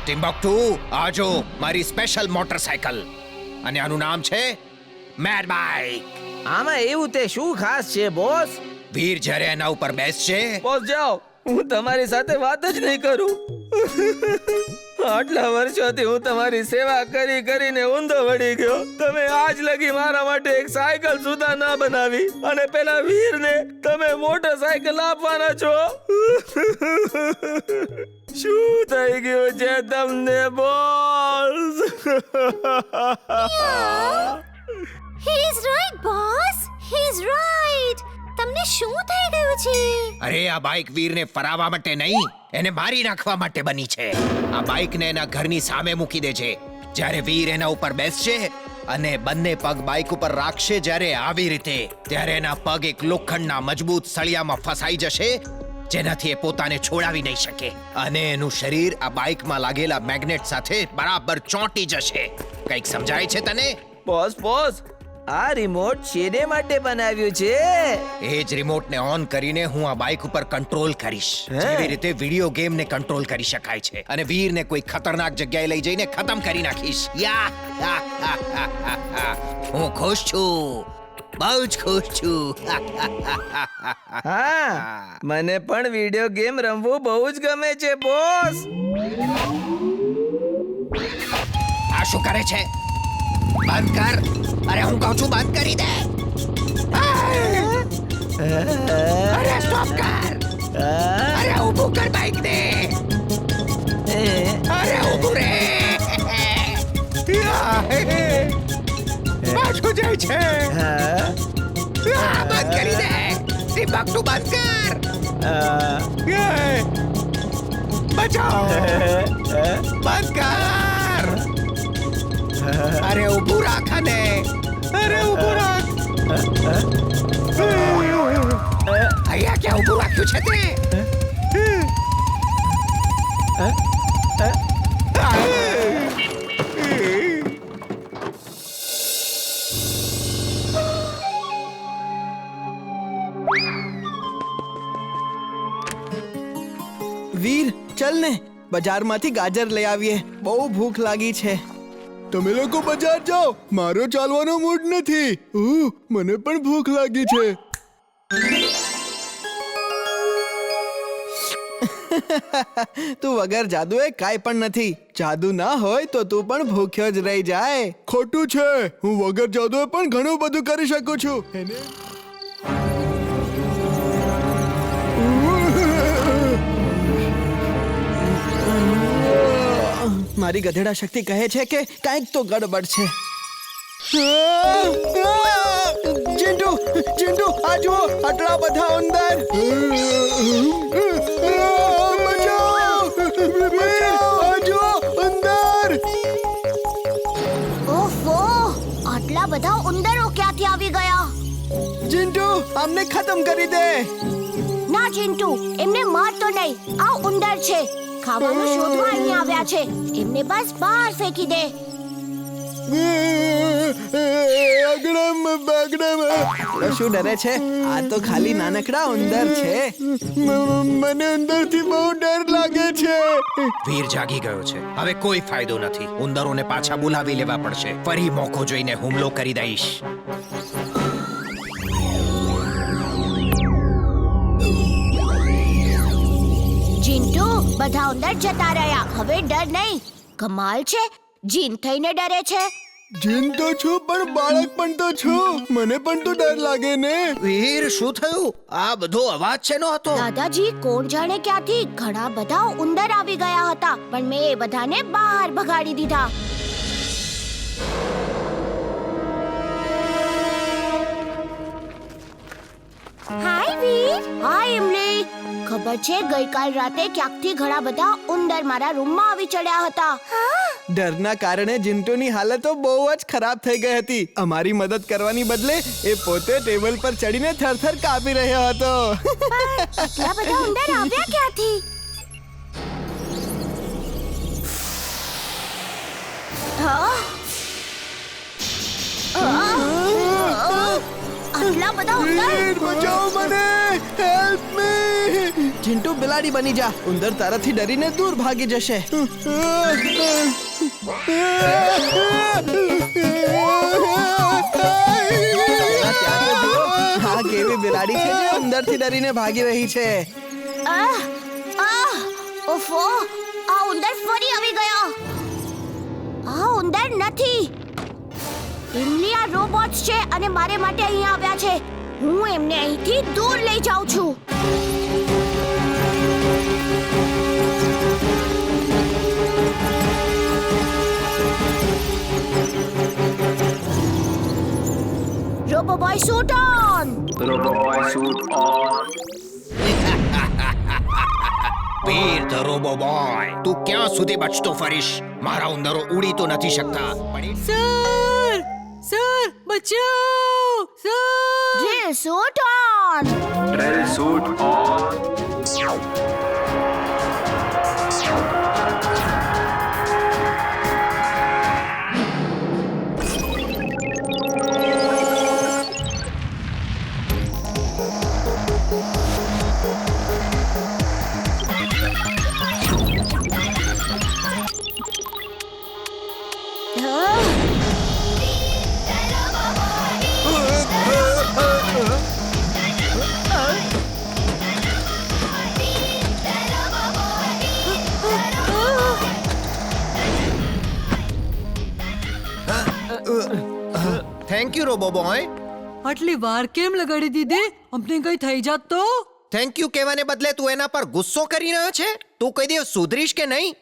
Timbuktu આજો મારી special motorcycle અને આનું નામ છે મેડ બાઇક. આમાં એવું તે શું ખાસ છે બોસ? વીર જ્યારે એના ઉપર બેસશે બોસ જાઓ, હું તમારી સાથે વાત જ નહીં કરું. આટલા વર્ષોથી હું તમારી સેવા કરી કરીને ઊંધો વળી ગયો. તમે આજ લગી મારા માટે એક સાયકલ સુધા ના બનાવી અને પેલા વીરને તમે મોટરસાયકલ આપવાના છો. શું થઈ ગયું છે તમને boss? He is right, boss. He is right. તમને શું થઈ ગયું છે? અરે આ બાઇક વીરને ફરાવવા માટે નહીં, એને મારી નાખવા માટે બની છે. આ બાઇકને એના ઘરની સામે મૂકી દેજે. જ્યારે વીર એના ઉપર બેસશે અને બંને પગ બાઇક ઉપર રાખશે જ્યારે આવી રીતે, ત્યારે એના પગ એક લોખંડના મજબૂત સળિયામાં ફસાઈ જશે, જેનાથી એ પોતાને છોડાવી નહીં શકે અને એનું શરીર આ બાઇકમાં લાગેલા મેગ્નેટ સાથે બરાબર ચોંટી જશે. કંઈક સમજાય છે તને? બોસ બોસ, આ રિમોટ શેને માટે બનાવ્યું છે? એ જ રિમોટને ઓન કરીને હું આ બાઇક ઉપર કંટ્રોલ કરીશ, જેવી રીતે વિડિયો ગેમને કંટ્રોલ કરી શકાય છે, અને વીરને કોઈ ખતરનાક જગ્યાએ લઈ જઈને ખતમ કરી નાખીશ. હું ખુશ છું, બહુ જ ખુશ છું. હા, મને પણ વિડિયો ગેમ રમવું બહુ જ ગમે છે બોસ. આ શું કરે છે? બંધ કર. અરે હું કહું છું બંધ કરી દે. અરે સ્ટોપ કર. અરે ઊભું કર બાઇક ને. અરે ઊભું રે. પાછું જાય છે. બંધ કરી દે. ટિમ્બક્ટુ બંધ કર. બચાઓ. બંધ કર. અરે ઊભું રાખ ને. અરે ઊભું રાખ. અહીંયા ક્યાં ઊભું રાખ્યું છે તે? વીર, ચલ ને બજારમાંથી ગાજર લઈ આવીએ. બહુ ભૂખ લાગી છે. તમે લોકો બજાર જાઓ, મારો ચાલવાનો મૂડ નથી. મને પણ ભૂખ લાગી છે. તું વગર જાદુએ કાંઈ પણ નથી. જાદુ ના હોય તો તું પણ ભૂખ્યો જ રહી જાય. ખોટું છે, હું વગર જાદુએ પણ ઘણું બધું કરી શકું છું. મારી ગધેડા શક્તિ કહે છે કે કાંઈક તો ગડબડ છે. ચિંટુ, ચિંટુ, આ જુઓ, આટલા બધા ઉંદર. બચાવ! આ જુઓ, ઉંદર. ઓફો, આટલા બધા ઉંદરો ક્યાંથી આવી ગયા? ચિંટુ, આમને ખતમ કરી દે. ના ચિંટુ, એમને મારતો નહીં. આ ઉંદર છે, ખાવાનું શોધવા અહીં આવ્યા છે. એમને બસ બહાર ફેંકી દે. શું ડરે છે? આ તો ખાલી નાનકડા ઉંદર છે. મને અંદરથી બહુ ડર લાગે છે. વીર જાગી ગયો છે. હવે કોઈ ફાયદો નથી. ઉંદરોને પાછા બોલાવી લેવા પડશે. ફરી મોકો જોઈને હુમલો કરી દઈશ. ચિંટુ, બધા ઉંદર જતા રહ્યા. હવે ડર નહીં. કમાલ છે, જીન થઈને ડરે છે. જીન તો છું, પણ બાળક પણ તો છું. મને પણ તો ડર લાગે ને. વીર, શું થયું? આ બધો અવાજ શેનો હતો? દાદાજી, કોણ જાણે ક્યાંથી ઘણા બધા ઉંદર આવી ગયા હતા, પણ મેં એ બધાને બહાર ભગાડી દીધા. હાય વીર. હાય ઇમલી. ખબર છે, ગઈકાલ રાતે ક્યાંકથી ઘણા બધા ઉંદર મારા રૂમમાં આવી ચડ્યા હતા. ડરના કારણે ચિંટુની હાલત તો બહુ જ ખરાબ થઈ ગઈ હતી. અમારી મદદ કરવાની બદલે એ પોતે ટેબલ પર ચડીને થરથર કાપી રહ્યો હતો. આટલા બધા ઉંદર આવ્યા ક્યાંથી? આટલા બધા ઉંદર. બચાવો મને. Help me. ચિંટુ બિલાડી બની જા. ઉંદર તારાથી ડરીને દૂર ભાગી જશે. ત્યાં તો જુઓ, આ કેવી બિલાડી છે જે ઉંદરથી ડરીને ભાગી રહી છે. ઓફો, આ ઉંદર ફરી આવી ગયો. આ ઉંદર નથી. ઇમલી આ રોબોટ્સ છે અને મારે માટે અહીંયા આવ્યા છે. હું એમને અહીંથી દૂર લઈ જાઉં છું. Robo boy shoot on. Veer the robo boy, તું ક્યાં સુધી બચતો ફરીશ? મારા ઉંદરો ઉડી તો નથી શકતા, પણ sir sir Bachao sir. Drill shoot on. Thank you robo boy. આટલી વાર કેમ લગાડી દીધી? અમને કઈ થઈ જાત તો? થેન્ક યુ કહેવાને બદલે તું એના પર ગુસ્સો કરી રહ્યો છે. તું કઈ દિવસ સુધરીશ કે નહીં?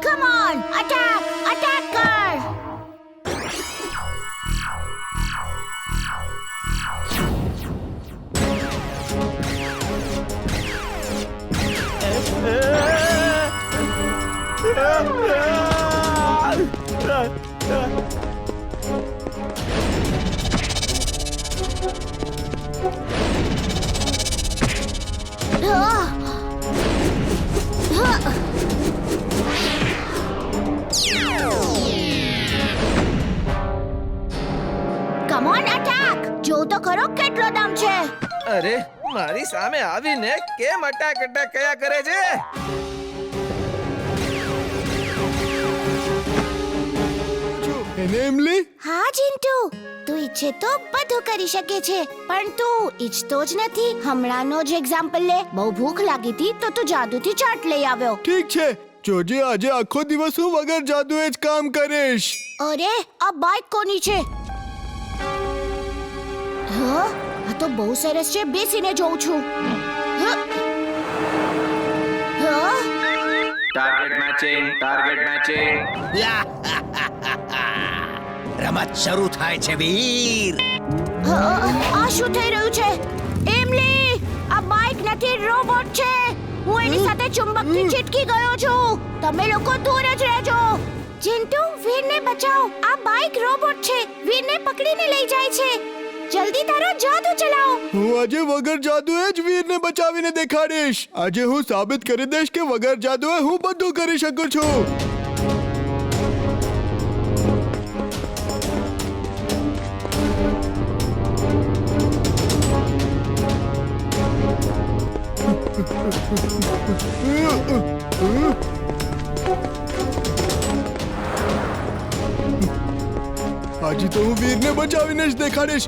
Come on, attack! Attack kar! Come on, attack! જો તો ખરો કેટલો દમ છે. અરે મારી સામે આવીને કેમ અટેક અટેક કયા કરે છે? એને ઇમલી હા ચિંટુ, તું ઈચ્છે તો બધું કરી શકે છે, પણ તું ઈચ્છતો જ નથી. હમણાંનો જ એક્ઝામ્પલ લે. બહુ ભૂખ લાગી હતી તો તું જાદુથી ચાટ લઈ આવ્યો. ઠીક છે, જોજે આજે આખો દિવસ હું વગર જાદુએ જ કામ કરીશ. અરે આ બાઇક કોની છે? હા, આ તો બહુ સરસ છે. બેસીને જોઉં છું. હા. હા? Target matching. રમત શરૂ થાય છે વીર. આ શું થઈ રહ્યું છે? એમલી, આ બાઇક નથી, રોબોટ છે. હું એની સાથે ચુંબકથી ચીટકી ગયો છું. તમે લોકો દૂર જ રહેજો. ચિંટુ, વીરને બચાવો. આ બાઇક રોબોટ છે. વીરને પકડીને લઈ જાય છે. જલ્દી તારો જાદુ ચલાવો. હું આજે વગર જાદુએ જ વીરને બચાવીને દેખાડીશ. આજે હું સાબિત કરી દઈશ કે વગર જાદુએ હું બધું કરી શકું છું. આજે તો હું વીરને બચાવીને જ દેખાડીશ.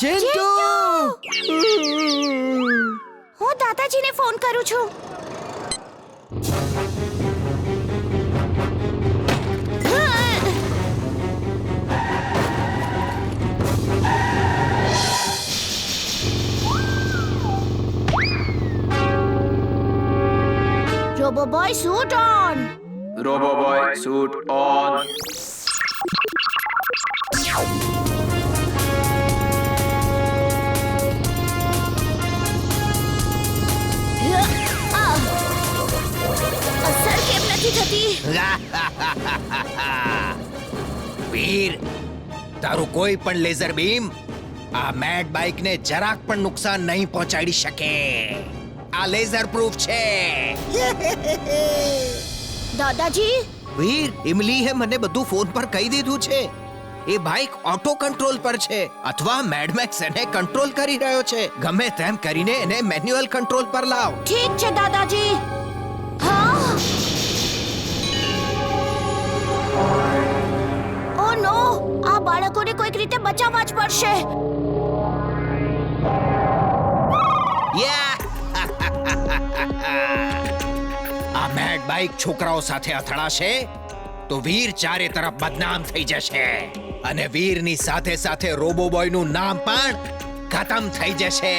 ચિંટુ! હું દાદાજીને ફોન કરું છું. Roboboy suit on. Roboboy suit on. અસર કેમ નથી થતી? વીર, તારું કોઈ પણ લેઝર બીમ આ મેડ બાઇકને જરાક પણ નુકસાન નહીં પહોંચાડી શકે. આ લેઝર પ્રૂફ છે. દાદાજી વીર, ઇમલીએ મને બધું ફોન પર કહી દીધું છે. એ બાઇક ઓટો કંટ્રોલ પર છે અથવા મેડમેક્સ એને કંટ્રોલ કરી રહ્યો છે. ગમે તેમ કરીને એને મેન્યુઅલ કંટ્રોલ પર લાવ. ઠીક છે દાદાજી. હા ઓ નો, આ બાળકોને કોઈક રીતે બચાવવા જ પડશે. આ મેડ બાઇક છોકરાઓ સાથે અથડાશે તો વીર ચારે તરફ બદનામ થઈ જશે અને વીરની સાથે સાથે રોબો બોયનું નામ પણ ખતમ થઈ જશે.